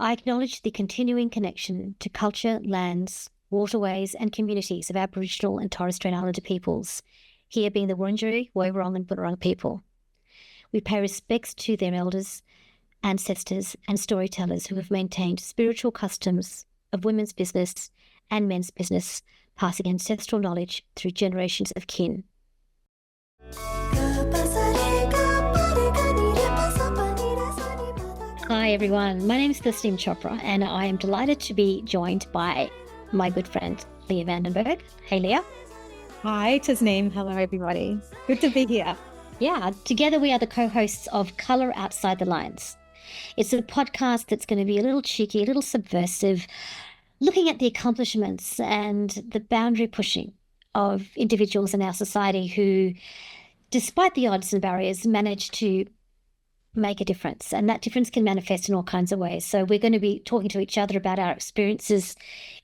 I acknowledge the continuing connection to culture, lands, waterways and communities of Aboriginal and Torres Strait Islander peoples, here being the Wurundjeri, Woiwurrung and Bunurong people. We pay respects to their elders, ancestors and storytellers who have maintained spiritual customs of women's business and men's business, passing ancestral knowledge through generations of kin. Hi everyone, my name is Tasneem Chopra and I am delighted to be joined by my good friend Leah Vandenberg. Hey Leah. Hi Tasneem, hello everybody. Good to be here. Yeah, together we are the co-hosts of Colour Outside the Lines. It's a podcast that's going to be a little cheeky, a little subversive, looking at the accomplishments and the boundary pushing of individuals in our society who, despite the odds and barriers, manage to make a difference. And that difference can manifest in all kinds of ways. So we're going to be talking to each other about our experiences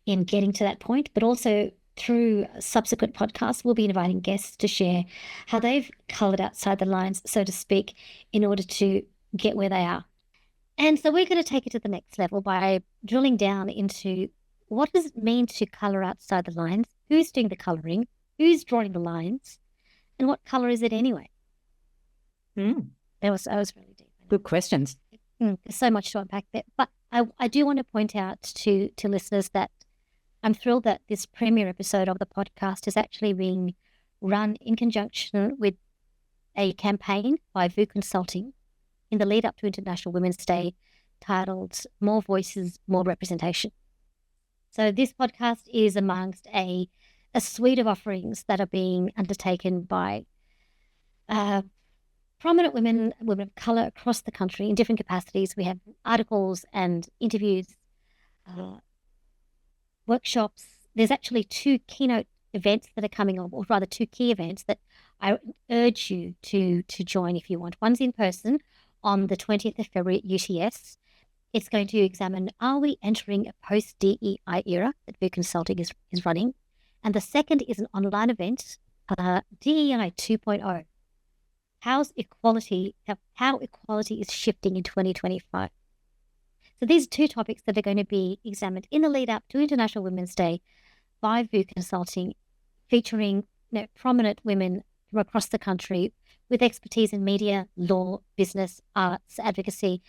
in getting to that point, but also through subsequent podcasts, we'll be inviting guests to share how they've coloured outside the lines, so to speak, in order to get where they are. And so we're going to take it to the next level by drilling down into what does it mean to colour outside the lines, who's doing the colouring, who's drawing the lines, and what colour is it anyway? That was really deep. Good questions. There's so much to unpack there. But I do want to point out to listeners that I'm thrilled that this premiere episode of the podcast is actually being run in conjunction with a campaign by VU Consulting in the lead up to International Women's Day titled More Voices, More Representation. So this podcast is amongst a suite of offerings that are being undertaken by prominent women of colour across the country in different capacities. We have articles and interviews, workshops. There's actually two keynote events that are coming on, or rather two key events that I urge you to join if you want. One's in person on the 20th of February at UTS. It's going to examine, are we entering a post-DEI era that VU Consulting is running? And the second is an online event, DEI 2.0. How equality is shifting in 2025. So these are two topics that are going to be examined in the lead up to International Women's Day by VU Consulting, featuring prominent women from across the country with expertise in media, law, business, arts, advocacy,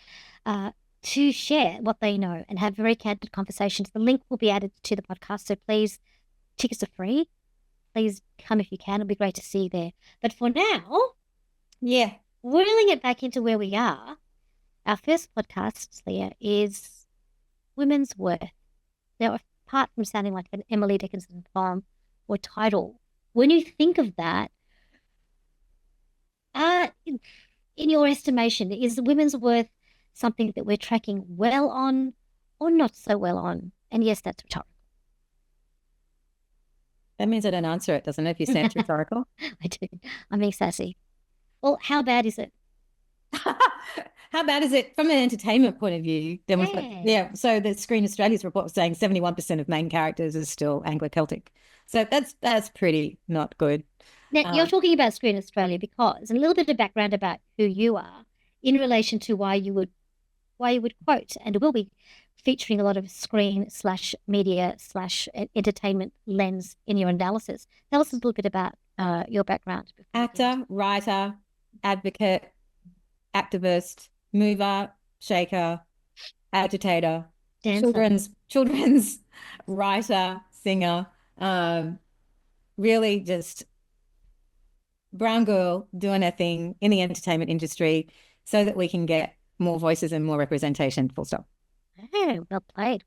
to share what they know and have very candid conversations. The link will be added to the podcast, so please, tickets are free. Please come if you can. It'll be great to see you there. But for now, wheeling it back into where we are, our first podcast, Leah, is Women's Worth. Now, apart from sounding like an Emily Dickinson poem or title, when you think of that, in your estimation, is women's worth something that we're tracking well on or not so well on? And yes, that's rhetorical. That means I don't answer it, doesn't it, if you say it's rhetorical? I do. I'm being sassy. Well, how bad is it? How bad is it from an entertainment point of view? Then so the Screen Australia's report was saying 71% of main characters are still Anglo-Celtic. So that's pretty not good. Now, you're talking about Screen Australia because, and a little bit of background about who you are in relation to why you would quote, and it will be featuring a lot of screen/media/entertainment lens in your analysis. Tell us a little bit about your background. Actor, writer, advocate, activist, mover, shaker, agitator, dancer. children's writer, singer, really just brown girl doing her thing in the entertainment industry so that we can get more voices and more representation, full stop. Oh, well played.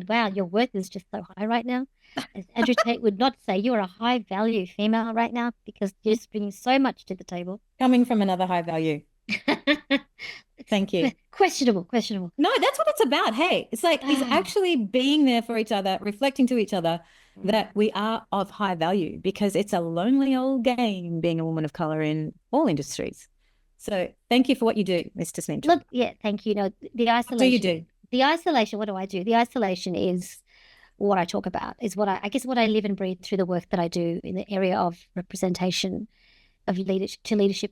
Wow, your worth is just so high right now. As Andrew Tate would not say, you are a high value female right now because you're just bringing so much to the table. Coming from another high value. Thank you. Questionable. No, that's what it's about. Hey, it's like it's actually being there for each other, reflecting to each other that we are of high value, because it's a lonely old game being a woman of colour in all industries. So thank you for what you do, Mr. Smith. Look, thank you. No, the isolation. What do you do? The isolation, what do I do? The isolation is what I talk about, is what I live and breathe through the work that I do in the area of representation of leadership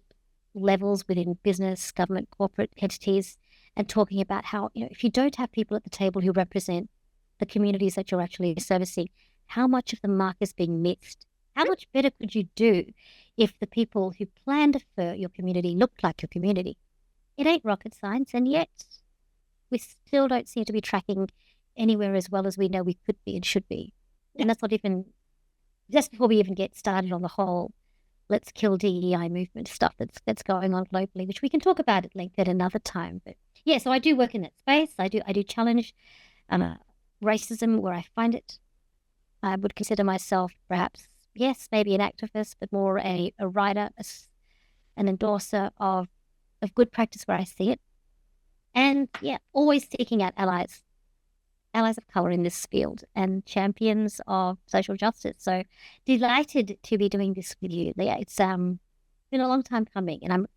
levels within business, government, corporate entities, and talking about how, if you don't have people at the table who represent the communities that you're actually servicing, how much of the mark is being missed? How much better could you do if the people who planned for your community looked like your community? It ain't rocket science, and yet we still don't seem to be tracking anywhere as well as we know we could be and should be. And that's not even, just before we even get started on the whole let's kill DEI movement stuff that's going on globally, which we can talk about at length at another time. But yeah, so I do work in that space. I do challenge racism where I find it. I would consider myself perhaps, yes, maybe an activist, but more a writer, an endorser of good practice where I see it. And yeah, always seeking out allies of color in this field and champions of social justice. So delighted to be doing this with you, Leah. It's been a long time coming, and I'm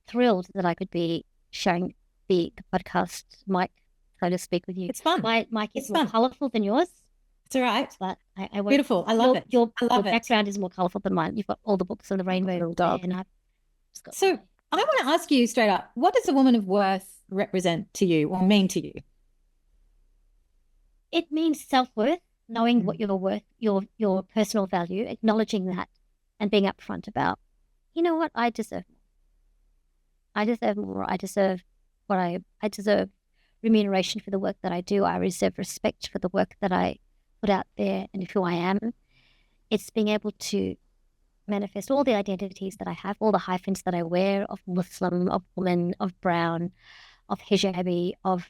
thrilled that I could be sharing the podcast mic, so to speak, with you. It's fun. My mic is more colorful than yours. It's all right. But I beautiful. I love it. Your background is more colorful than mine. You've got all the books on the rainbow dog. And so I want to ask you straight up, what does a woman of worth represent to you or mean to you? It means self-worth, knowing what you're worth, your personal value, acknowledging that, and being upfront about, you know what, I deserve more. I deserve more. I deserve I deserve remuneration for the work that I do. I deserve respect for the work that I put out there and who I am. It's being able to manifest all the identities that I have, all the hyphens that I wear of Muslim, of woman, of brown, of hijabi, of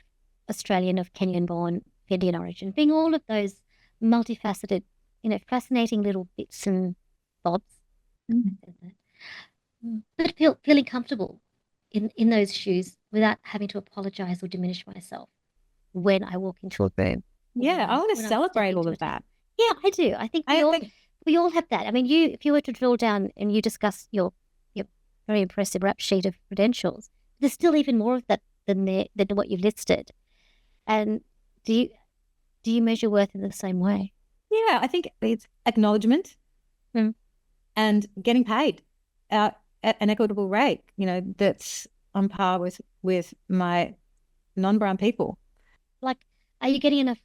Australian, of Kenyan-born, Indian origin, being all of those multifaceted, fascinating little bits and bobs. But feeling comfortable in those shoes without having to apologize or diminish myself when I walk into a room. Yeah, I want to celebrate all of that. Yeah, I do. I think we all have that. I mean, if you were to drill down and you discuss your very impressive rap sheet of credentials, there's still even more of that than what you've listed. And do you measure worth in the same way? Yeah, I think it's acknowledgement and getting paid at an equitable rate, that's on par with my non-brown people. Like, are you getting enough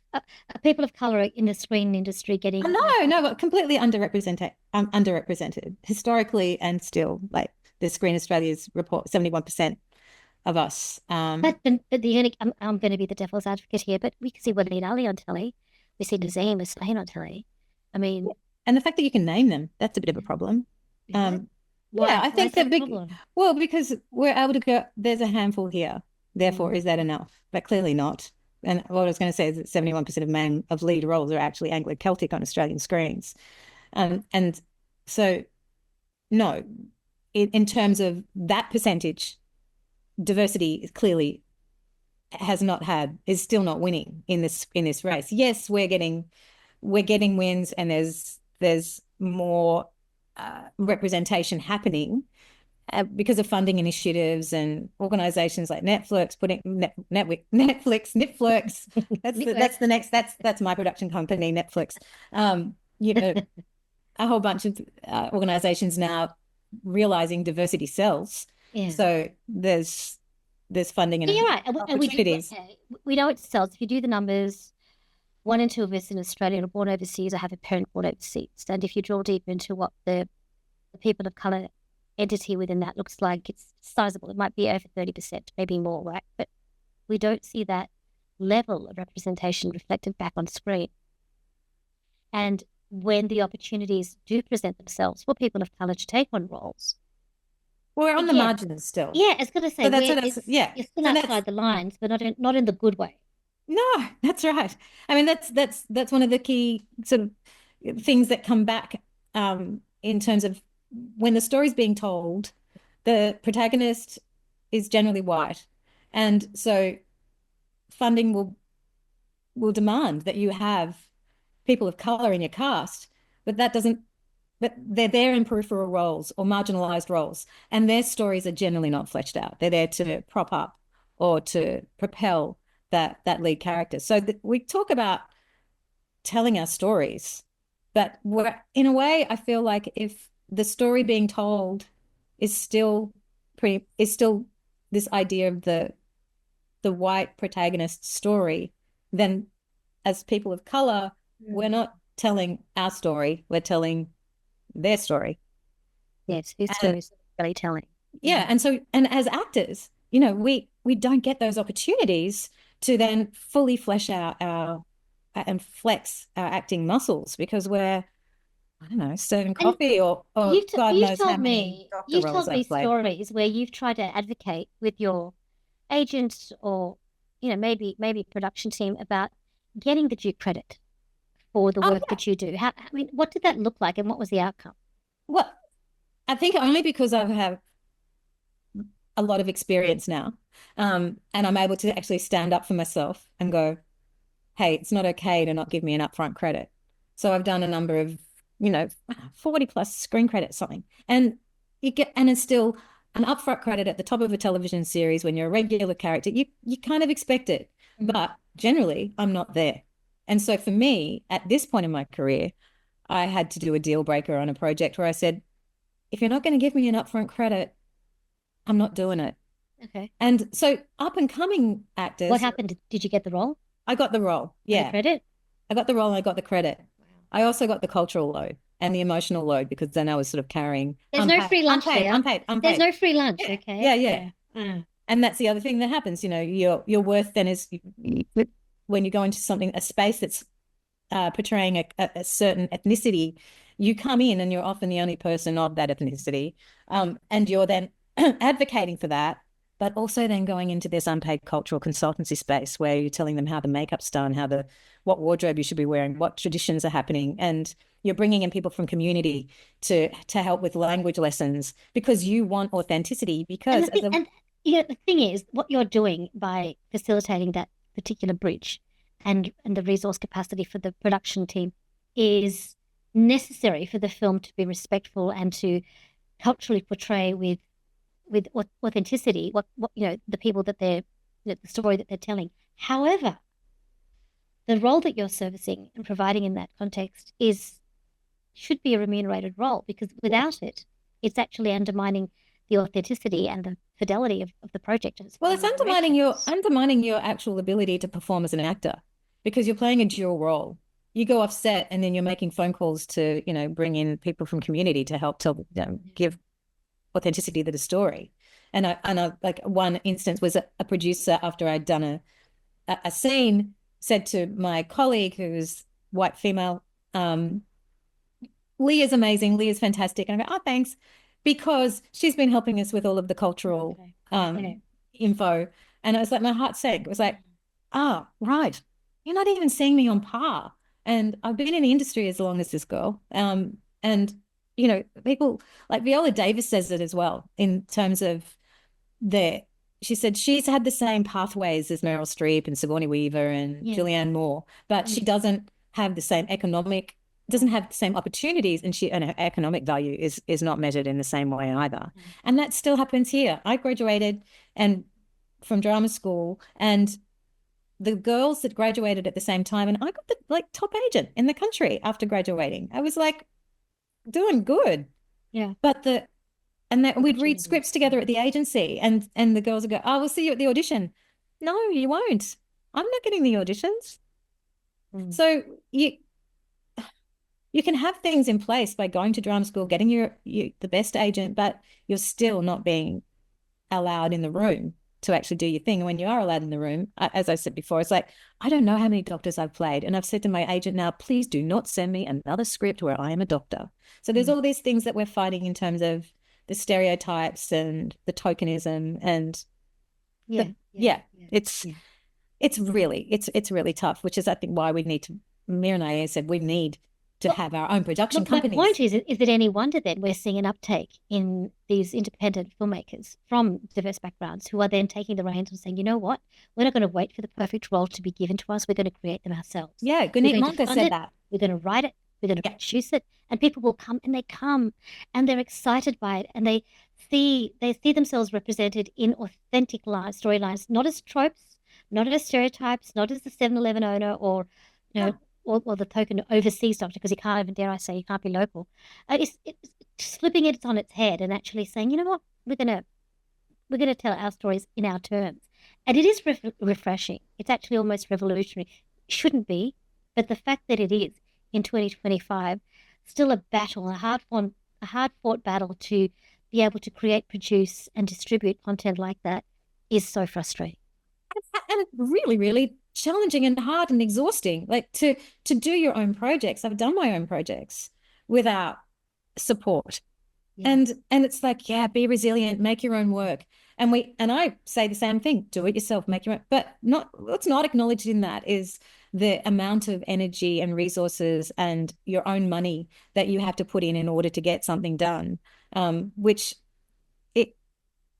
people of color in the screen industry getting? No, completely underrepresented historically, and still, like the Screen Australia's report, 71% of us. But I'm going to be the devil's advocate here, but we can see Waleed Ali on telly. We see Nazim Hussain on telly. I mean, and the fact that you can name them, that's a bit of a problem. I think that because we're able to go, there's a handful here, therefore is that enough? But clearly not. And what I was going to say is that 71% of men of lead roles are actually Anglo-Celtic on Australian screens. And so, no, in terms of that percentage, diversity clearly is still not winning in this race. Yes, we're getting wins, and there's more representation happening because of funding initiatives and organizations like Netflix putting Netflix. That's my production company, Netflix. A whole bunch of organizations now realizing diversity sells. Yeah. So there's funding and you're right. And we know it sells. If you do the numbers, 1 in 2 of us in Australia are born overseas or have a parent born overseas. And if you drill deep into what the people of colour entity within that looks like, it's sizable. It might be over 30%, maybe more, right? But we don't see that level of representation reflected back on screen. And when the opportunities do present themselves for people of colour to take on roles, we're on the margins still. Yeah, I was going to say, you're still outside the lines, but not in the good way. No, that's right. I mean, that's one of the key sort of things that come back in terms of when the story's being told, the protagonist is generally white, and so funding will demand that you have people of color in your cast, but they're there in peripheral roles or marginalized roles, and their stories are generally not fleshed out. They're there to prop up or to propel that lead character. So we talk about telling our stories, but in a way, I feel like if the story being told is still this idea of the the white protagonist's story, then as people of color, we're not telling our story, we're telling their story. Yes, whose story is really telling. Yeah. And so, and as actors, you know, we don't get those opportunities to then fully flesh out our and flex our acting muscles because we're, I don't know, serving coffee or God knows how many doctor you've roles told me I've played. stories where you've tried to advocate with your agent or, you know, maybe production team about getting the due credit for the Oh, work yeah. that you do. I mean, what did that look like and what was the outcome? Well, I think only because I have a lot of experience now. And I'm able to actually stand up for myself and go, hey, it's not okay to not give me an upfront credit. So I've done a number of, you know, 40 plus screen credits, something. And it's still an upfront credit at the top of a television series when you're a regular character. You kind of expect it. But generally, I'm not there. And so for me, at this point in my career, I had to do a deal breaker on a project where I said, if you're not going to give me an upfront credit, I'm not doing it. Okay. And so up and coming actors. What happened? Did you get the role? I got the role. Yeah. The credit? I got the role and I got the credit. Wow. I also got the cultural load and the emotional load because then I was sort of carrying. There's no free lunch there. Unpaid. There's no free lunch. Yeah. Okay. Yeah. And that's the other thing that happens. You know, your worth then is when you go into something, a space that's portraying a certain ethnicity, you come in and you're often the only person of that ethnicity. And you're then advocating for that, but also then going into this unpaid cultural consultancy space where you're telling them how the makeup's done, what wardrobe you should be wearing, what traditions are happening. And you're bringing in people from community to help with language lessons because you want authenticity. Because the thing is, what you're doing by facilitating that particular bridge and the resource capacity for the production team is necessary for the film to be respectful and to culturally portray with authenticity what you know the people that they're the story that they're telling. However, the role that you're servicing and providing in that context should be a remunerated role because without it, it's actually undermining the authenticity and the fidelity of the project. Well, it's undermining your actual ability to perform as an actor because you're playing a dual role. You go off set and then you're making phone calls to, you know, bring in people from community to help give authenticity to the story. And I like one instance was a producer after I'd done a scene said to my colleague who's white female, Leah's amazing, Leah's fantastic. And I go, oh, thanks. Because she's been helping us with all of the cultural info. And it was like my heart sank. It was like, oh, right. You're not even seeing me on par. And I've been in the industry as long as this girl. And you know, people like Viola Davis says it as well in terms of she said she's had the same pathways as Meryl Streep and Sigourney Weaver and Julianne Moore, but she doesn't have the same doesn't have the same opportunities and her economic value is not measured in the same way either. And that still happens here. I graduated from drama school and the girls that graduated at the same time and I got the top agent in the country after graduating. I was like, doing good. Yeah. But we'd read scripts together at the agency and the girls would go, oh, we'll see you at the audition. No, you won't. I'm not getting the auditions. So you can have things in place by going to drama school, getting the best agent, but you're still not being allowed in the room to actually do your thing. And when you are allowed in the room, as I said before, it's like, I don't know how many doctors I've played. And I've said to my agent now, please do not send me another script where I am a doctor. So there's all these things that we're fighting in terms of the stereotypes and the tokenism and it's really tough, which is I think why we need to, Mir and I said we need to have our own production companies. My point is it any wonder then we're seeing an uptake in these independent filmmakers from diverse backgrounds who are then taking the reins and saying, you know what, we're not going to wait for the perfect role to be given to us. We're going to create them ourselves. Yeah, Gunit Monga said that. We're going to write it. We're going to produce it, and people will come, and they're excited by it, and they see themselves represented in authentic storylines, not as tropes, not as stereotypes, not as the 7-Eleven owner or or the token overseas doctor, because you can't even, dare I say, you can't be local. It's flipping it on its head and actually saying, you know what, we're gonna tell our stories in our terms, And it is refreshing. It's actually almost revolutionary. Shouldn't be, but the fact that it is in 2025, still a battle, a hard fought battle to be able to create, produce, and distribute content like that is so frustrating. And it's really, really challenging and hard and exhausting. Like to do your own projects. I've done my own projects without support. Yeah. And it's like, yeah, be resilient, make your own work. And I say the same thing, do it yourself, make your own, but not what's not acknowledged in that is the amount of energy and resources and your own money that you have to put in order to get something done. Which it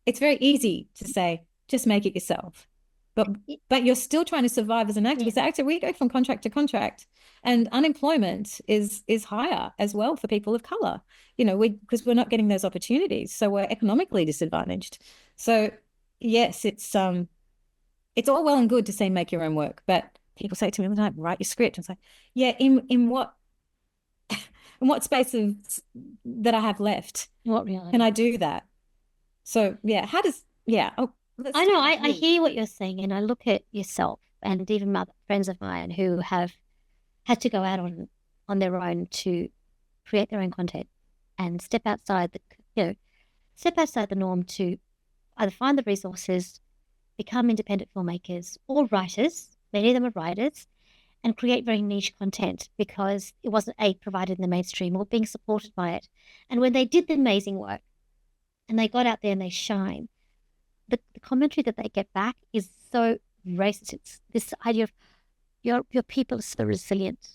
it's very easy to say, just make it yourself. But you're still trying to survive as an actor. Because actor, we go from contract to contract, and unemployment is higher as well for people of color. Because we're not getting those opportunities, so we're economically disadvantaged. So yes, it's all well and good to say make your own work, but people say to me all the time, write your script. And it's like, yeah, in what in what space of that I have left, What reality? can I do that? So yeah, I know, I hear what you're saying, and I look at yourself and even friends of mine who have had to go out on their own to create their own content and step outside the norm to either find the resources, become independent filmmakers or writers. Many of them are writers, and create very niche content because it wasn't provided in the mainstream or being supported by it. And when they did the amazing work and they got out there and they shine, the commentary that they get back is so racist. It's this idea of your people are so resilient.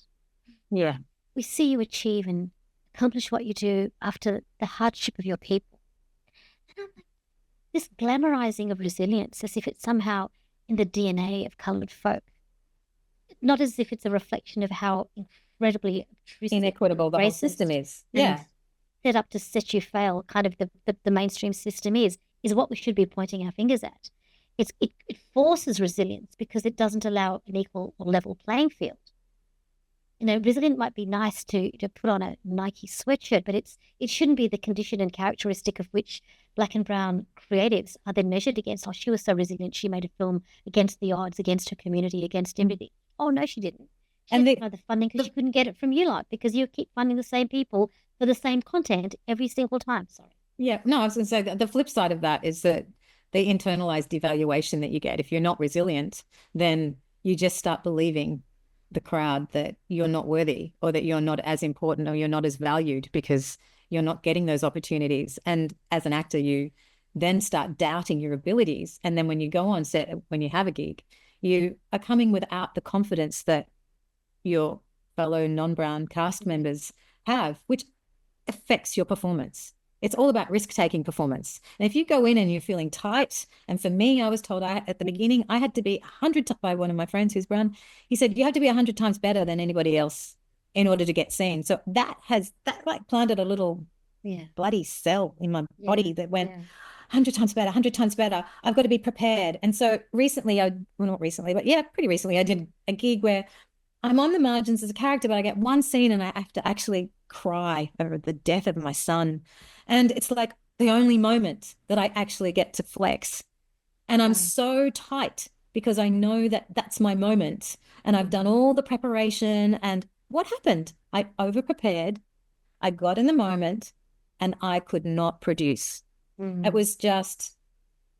Yeah. We see you achieve and accomplish what you do after the hardship of your people. And I'm like, this glamorizing of resilience as if it's somehow in the DNA of coloured folk, not as if it's a reflection of how incredibly inequitable the whole system is. Yeah. Set up to set you fail, kind of the mainstream system is what we should be pointing our fingers at. It forces resilience because it doesn't allow an equal or level playing field. Resilient might be nice to put on a Nike sweatshirt, but it shouldn't be the condition and characteristic of which black and brown creatives are then measured against. Oh, she was so resilient. She made a film against the odds, against her community, against everything. Oh, no, she didn't. She didn't have the funding because she couldn't get it from you lot because you keep funding the same people for the same content every single time. Sorry. Yeah, no, I was going to say that the flip side of that is that the internalized devaluation that you get. If you're not resilient, then you just start believing the crowd that you're not worthy or that you're not as important or you're not as valued because you're not getting those opportunities. And as an actor, you then start doubting your abilities. And then when you go on set, when you have a gig, you are coming without the confidence that your fellow non-brown cast members have, which affects your performance. It's all about risk-taking performance. And if you go in and you're feeling tight, and for me, I was told at the beginning, I had to be 100 by one of my friends who's brown. He said, you have to be 100 times better than anybody else in order to get seen. So that like planted a little bloody cell in my body that went 100 times better, 100 times better. I've got to be prepared. And so recently, not recently, but yeah, pretty recently, I did a gig where I'm on the margins as a character, but I get one scene and I have to actually cry over the death of my son. And it's like the only moment that I actually get to flex. And I'm so tight because I know that that's my moment. And I've done all the preparation. And what happened? I over-prepared. I got in the moment and I could not produce. It was just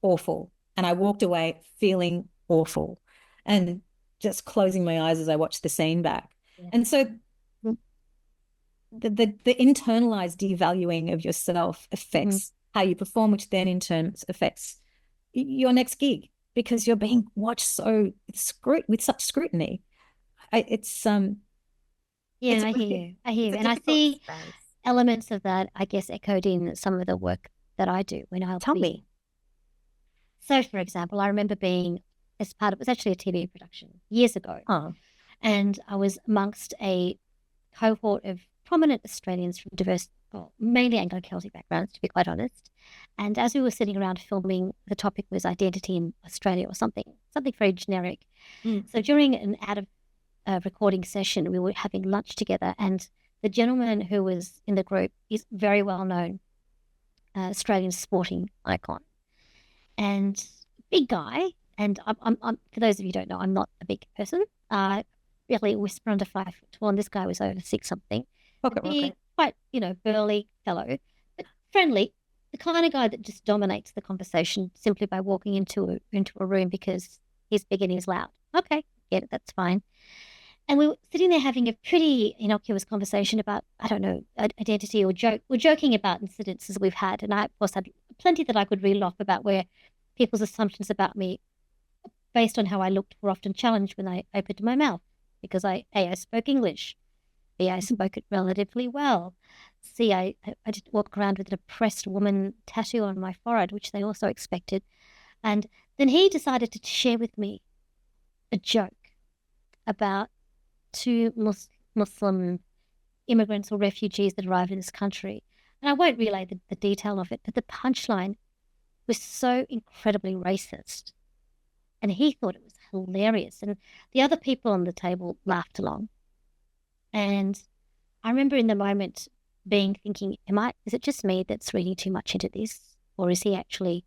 awful. And I walked away feeling awful and just closing my eyes as I watched the scene back. Yeah. And so the internalized devaluing of yourself affects how you perform, which then in turn affects your next gig because you're being watched with such scrutiny. I hear you. And I see elements of that, I guess, echoed in some of the work that I do when I'll Tell me. So, for example, I remember being it was actually a TV production years ago. And I was amongst a cohort of prominent Australians from diverse, mainly Anglo-Celtic backgrounds, to be quite honest. And as we were sitting around filming, the topic was identity in Australia or something very generic. So during an recording session, we were having lunch together, and the gentleman who was in the group is very well known Australian sporting icon and big guy. And I'm for those of you who don't know, I'm not a big person. Really whisper under 5'1". This guy was over six something. A Pocket rocket. big, quite, burly fellow, but friendly. The kind of guy that just dominates the conversation simply by walking into a room because he's big and he's loud. Okay, get it, that's fine. And we were sitting there having a pretty innocuous conversation about, I don't know, identity or joke. We're joking about incidences we've had. And I, of course, had plenty that I could reel off about where people's assumptions about me based on how I looked were often challenged when I opened my mouth because I spoke English. B, I spoke it relatively well. C, I didn't walk around with an oppressed woman tattoo on my forehead, which they also expected. And then he decided to share with me a joke about two Muslim immigrants or refugees that arrived in this country. And I won't relay the detail of it, but the punchline was so incredibly racist. And he thought it was hilarious. And the other people on the table laughed along. And I remember in the moment thinking, is it just me that's reading too much into this? Or is he actually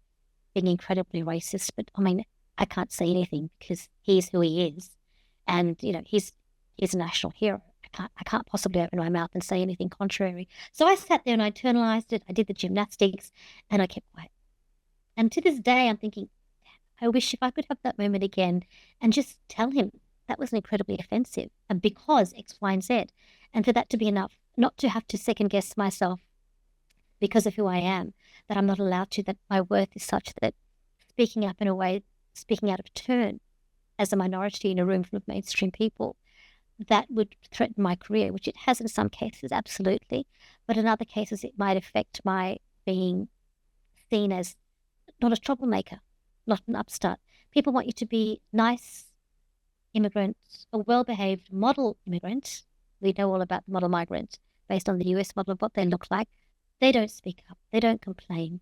being incredibly racist? But I mean, I can't say anything because he's who he is. And, he's a national hero. I can't possibly open my mouth and say anything contrary. So I sat there and I internalized it. I did the gymnastics and I kept quiet. And to this day, I'm thinking, I wish if I could have that moment again and just tell him that was incredibly offensive and because X, Y, and Z. And for that to be enough, not to have to second guess myself because of who I am, that I'm not allowed to, that my worth is such that speaking up in a way, speaking out of turn as a minority in a room full of mainstream people, that would threaten my career, which it has in some cases, absolutely. But in other cases, it might affect my being seen as not a troublemaker, not an upstart. People want you to be nice immigrant, a well-behaved model immigrant. We know all about the model migrant based on the US model of what they look like. They don't speak up. They don't complain.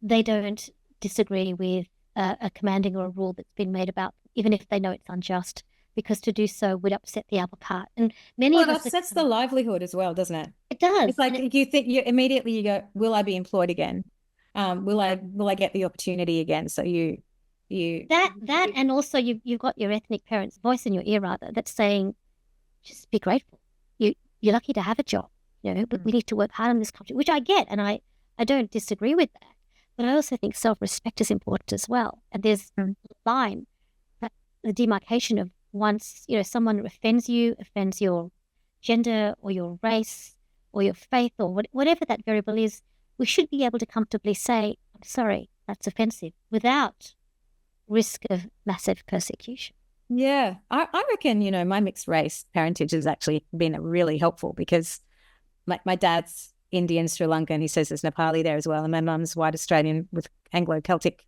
They don't disagree with a commanding or a rule that's been made about, even if they know it's unjust, because to do so would upset the apple cart. And many Well, of it us upsets the livelihood as well, doesn't it? it does. It's like you think you immediately go, will I be employed again? Will I get the opportunity again? So you that and also you've got your ethnic parents' voice in your ear rather that's saying, just be grateful. You're lucky to have a job. We need to work hard in this country, which I get, and I don't disagree with that. But I also think self-respect is important as well. And there's a line, the demarcation of once, someone offends you, offends your gender or your race or your faith or whatever that variable is, we should be able to comfortably say, I'm sorry, that's offensive, without risk of massive persecution. Yeah, I reckon, my mixed race parentage has actually been really helpful because my dad's Indian, Sri Lankan, he says there's Nepali there as well, and my mum's white Australian with Anglo-Celtic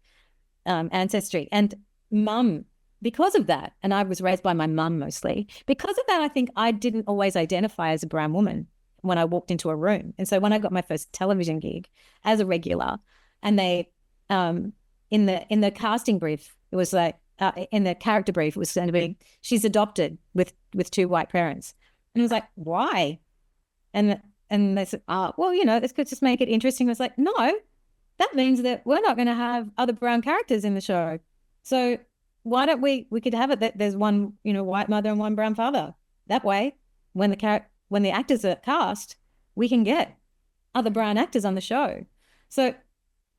ancestry. And mum, because of that, and I was raised by my mum mostly, because of that, I think I didn't always identify as a brown woman when I walked into a room. And so when I got my first television gig as a regular, and they in the casting brief, it was like in the character brief, it was going to be she's adopted with two white parents, and it was like, why? And they said, well, this could just make it interesting. I was like, no, that means that we're not going to have other brown characters in the show. So why don't we could have it that there's one, white mother and one brown father. That way, when the actors are cast, we can get other brown actors on the show. So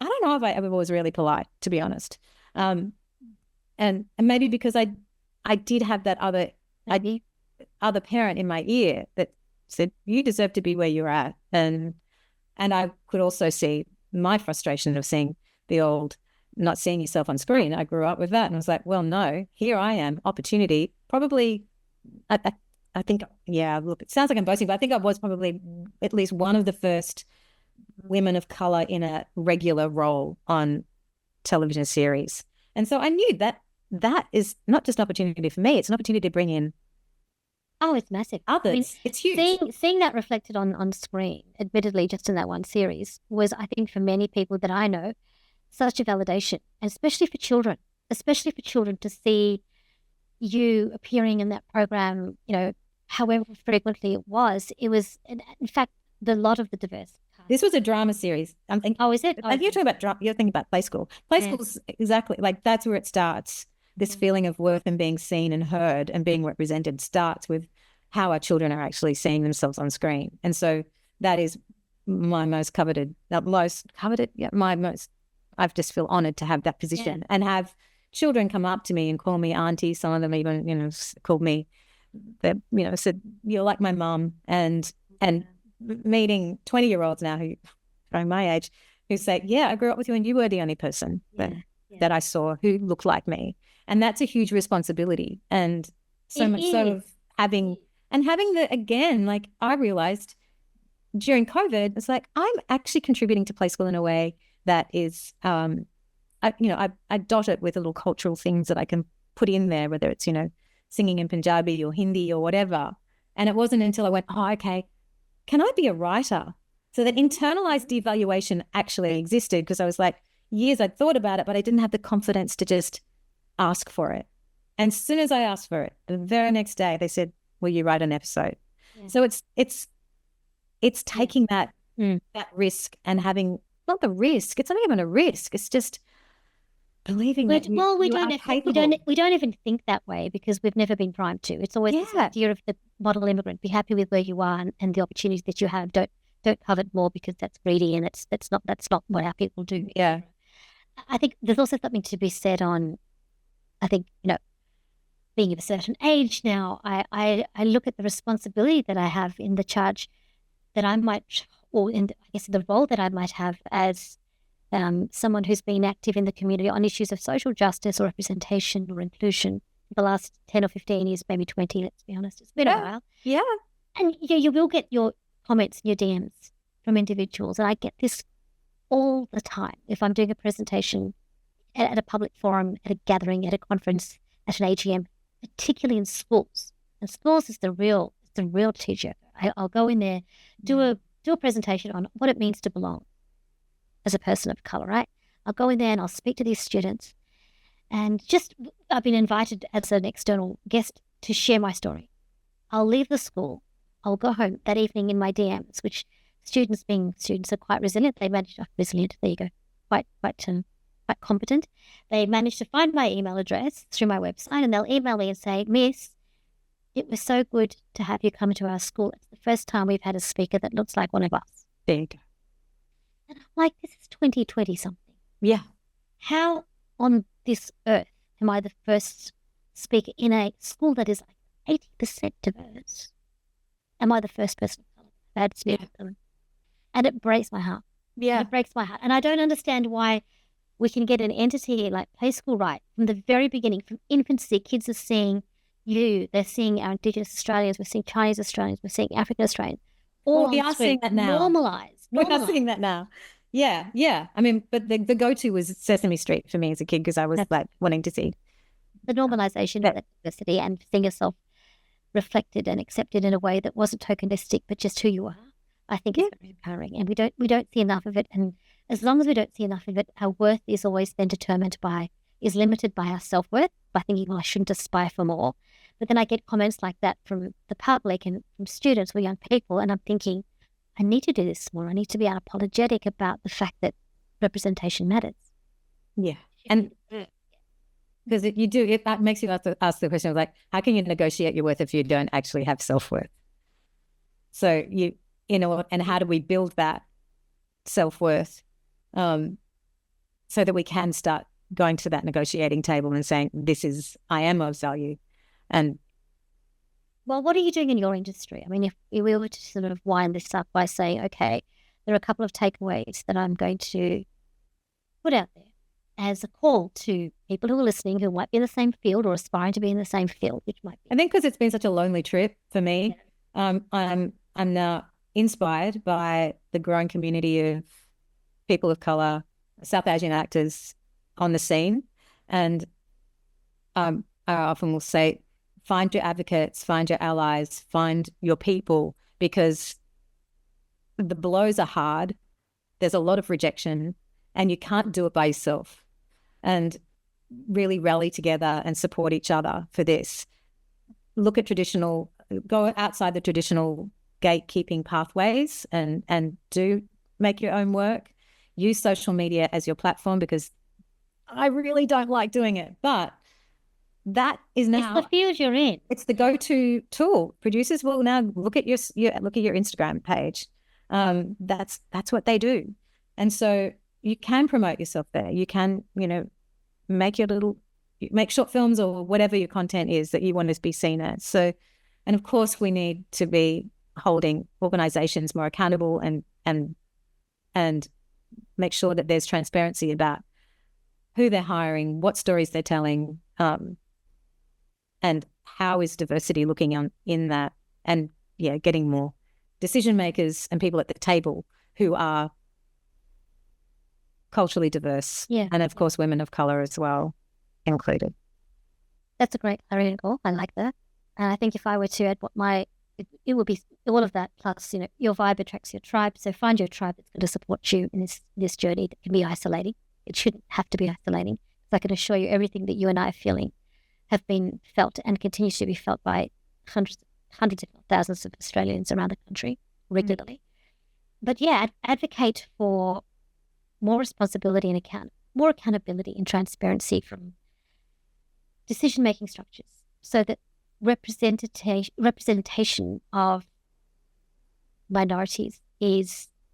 I don't know if I ever was really polite, to be honest. And maybe because I did have that other parent in my ear that said, you deserve to be where you're at. And I could also see my frustration of seeing the old not seeing yourself on screen. I grew up with that and I was like, well, no, here I am, opportunity. Probably, I think, yeah, look, it sounds like I'm boasting, but I think I was probably at least one of the first women of color in a regular role on television series. And so I knew that is not just an opportunity for me, it's an opportunity to bring in it's massive. others. I mean, it's huge. Seeing that reflected on screen, admittedly just in that one series, was, I think, for many people that I know, such a validation, and especially for children to see you appearing in that program, however frequently it was. In fact, the lot of the diverse cast This was a drama series. I'm thinking, Oh, is it? Oh, you're talking about drama. You're thinking about play school. Play school's exactly like that's where it starts. This feeling of worth and being seen and heard and being represented starts with how our children are actually seeing themselves on screen. And so that is my most coveted, I just feel honored to have that position and have children come up to me and call me auntie. Some of them even, called me, said, you're like my mum. And meeting 20-year-olds now who are my age who say, I grew up with you and you were the only person that I saw who looked like me. And that's a huge responsibility. And so much so of having again, like I realized during COVID, it's like I'm actually contributing to play school in a way that is, I dot it with little cultural things that I can put in there, whether it's, singing in Punjabi or Hindi or whatever. And it wasn't until I went, okay, can I be a writer? So that internalized devaluation actually existed because I was like, years I'd thought about it, but I didn't have the confidence to just ask for it. And as soon as I asked for it, the very next day they said, will you write an episode? Yeah. So it's taking that risk and having, not the risk, it's not even a risk. It's just believing that we don't even think that way because we've never been primed to. It's always this idea of the model immigrant. Be happy with where you are and the opportunities that you have. Don't covet more because that's greedy and that's not what our people do. Yeah. I think there's also something to be said on, I think, being of a certain age now, I look at the responsibility that I have in the charge that I might, or in the role that I might have as someone who's been active in the community on issues of social justice or representation or inclusion for the last 10 or 15 years, maybe 20, let's be honest. It's been a while. Yeah. And you will get your comments and your DMs from individuals. And I get this all the time. If I'm doing a presentation at a public forum, at a gathering, at a conference, at an AGM, particularly in schools. And schools is the real teacher. I'll go in there, do a presentation on what it means to belong as a person of color, right? I'll go in there and I'll speak to these students. And I've been invited as an external guest to share my story. I'll leave the school. I'll go home that evening in my DMs, which students are quite resilient. They manage, resilient, there you go, quite competent. They managed to find my email address through my website and they'll email me and say, Miss, it was so good to have you come to our school. It's the first time we've had a speaker that looks like one of us. There you go. And I'm like, this is 2020 something. Yeah. How on this earth am I the first speaker in a school that is like 80% diverse? Am I the first person of color that had speak with them? And it breaks my heart. Yeah. It breaks my heart. And I don't understand why we can get an entity like Play School right from the very beginning, from infancy. Kids are seeing you. They're seeing our Indigenous Australians. We're seeing Chinese Australians. We're seeing African Australians. We are seeing that now. Normalized. We are seeing that now. Yeah, yeah. I mean, but the go-to was Sesame Street for me as a kid because I was like wanting to see the normalization of that diversity and seeing yourself reflected and accepted in a way that wasn't tokenistic, but just who you are. I think it's very empowering, and we don't see enough of it. And as long as we don't see enough of it, our worth is always then is limited by our self-worth, by thinking, well, I shouldn't aspire for more. But then I get comments like that from the public and from students or young people, and I'm thinking, I need to do this more. I need to be unapologetic about the fact that representation matters. Yeah. And because that makes you ask the question of like, how can you negotiate your worth if you don't actually have self-worth? So and how do we build that self-worth so that we can start going to that negotiating table and saying, I am of value. And well, what are you doing in your industry? I mean, if we were to sort of wind this up by saying, okay, there are a couple of takeaways that I'm going to put out there as a call to people who are listening who might be in the same field or aspiring to be in the same field, which might be. I think because it's been such a lonely trip for me, I'm now inspired by the growing community of people of color, South Asian actors on the scene. And I often will say, find your advocates, find your allies, find your people, because the blows are hard. There's a lot of rejection and you can't do it by yourself. And really rally together and support each other for this. Go outside the traditional gatekeeping pathways and do make your own work. Use social media as your platform, because I really don't like doing it, but that is now It's the field you're in. It's the go-to tool. Producers will now look at your Instagram page. That's what they do, and so you can promote yourself there. You can, make short films or whatever your content is that you want to be seen as. So, and of course, we need to be holding organizations more accountable and make sure that there's transparency about who they're hiring, what stories they're telling, and how is diversity looking in that, and getting more decision makers and people at the table who are culturally diverse, and of course women of color as well included. That's a great clarion call. I like that. And I think if I were to add it would be all of that plus, your vibe attracts your tribe. So find your tribe that's going to support you in this journey that can be isolating. It shouldn't have to be isolating. Because I can assure you everything that you and I are feeling have been felt and continues to be felt by hundreds if not thousands of Australians around the country regularly. But advocate for more responsibility and more accountability and transparency from decision-making structures, so that representation of minorities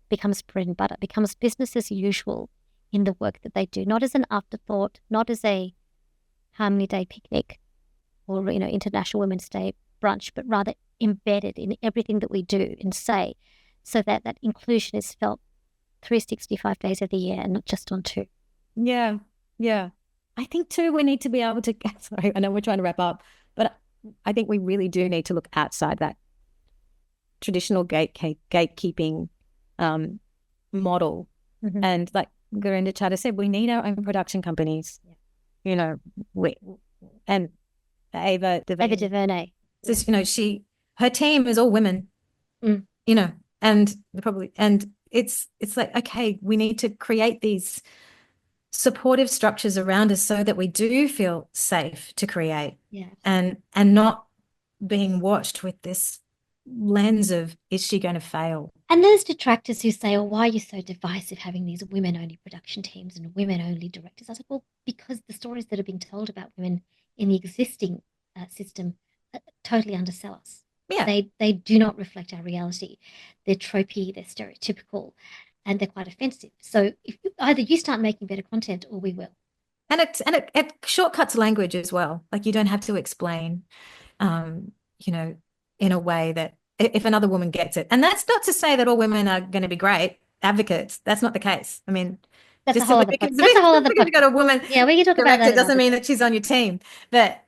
becomes bread and butter, becomes business as usual in the work that they do, not as an afterthought, not as a Harmony Day picnic or International Women's Day brunch, but rather embedded in everything that we do and say, so that inclusion is felt 365 days of the year and not just on 2. Yeah. I think too, we need to be able to, sorry, I know we're trying to wrap up, but I think we really do need to look outside that traditional gatekeeping model. And like Gurinder Chadha said, we need our own production companies. And Ava DuVernay. Her team is all women. And it's like, okay, we need to create these supportive structures around us so that we do feel safe to create, and not being watched with this lens of, is she going to fail? And there's detractors who say, why are you so divisive having these women-only production teams and women-only directors? I said, well, because the stories that are being told about women in the existing system totally undersell us. They do not reflect our reality. They're tropey, they're stereotypical, and they're quite offensive. So either you start making better content or we will. And it shortcuts language as well. Like, you don't have to explain, in a way that if another woman gets it. And that's not to say that all women are going to be great advocates. That's not the case. I mean, that's a whole other podcast. That's a whole other podcast. You've got a woman. Yeah, we can talk about that. It doesn't mean that she's on your team, but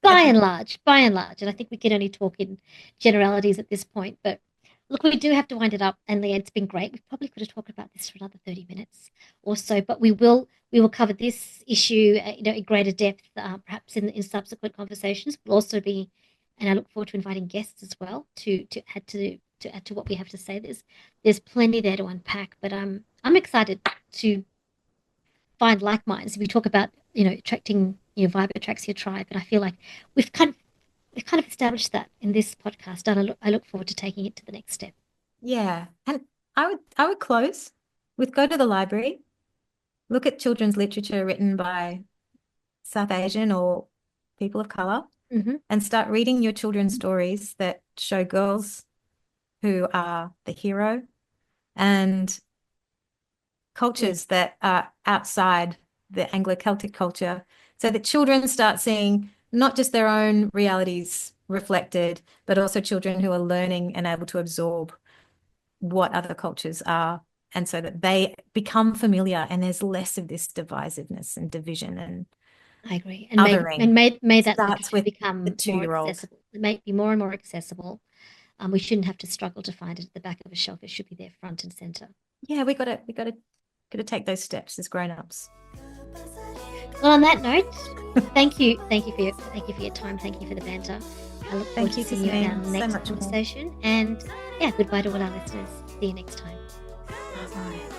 by and large, and I think we can only talk in generalities at this point. But look, we do have to wind it up, and Leah, it's been great. We probably could have talked about this for another 30 minutes or so, but we will cover this issue, in greater depth, perhaps in subsequent conversations. We'll also be, and I look forward to inviting guests as well to add to what we have to say. There's plenty there to unpack, but I'm excited to find like minds. We talk about attracting your vibe attracts your tribe, and I feel like we've kind of established that in this podcast, and I look forward to taking it to the next step. Yeah, and I would close with, go to the library, look at children's literature written by South Asian or people of color, and start reading your children's stories that show girls who are the hero and cultures that are outside the Anglo-Celtic culture, so that children start seeing not just their own realities reflected, but also children who are learning and able to absorb what other cultures are, and so that they become familiar and there's less of this divisiveness and division and I agree. And othering. May that starts with become the 2-year-old. more accessible. It may be more and more accessible. We shouldn't have to struggle to find it at the back of a shelf. It should be there front and center. Yeah, we got to take those steps as grown-ups. Well, on that note, thank you for your time. Thank you for the banter. I look forward to seeing you in our next conversation. And goodbye to all our listeners. See you next time. Bye.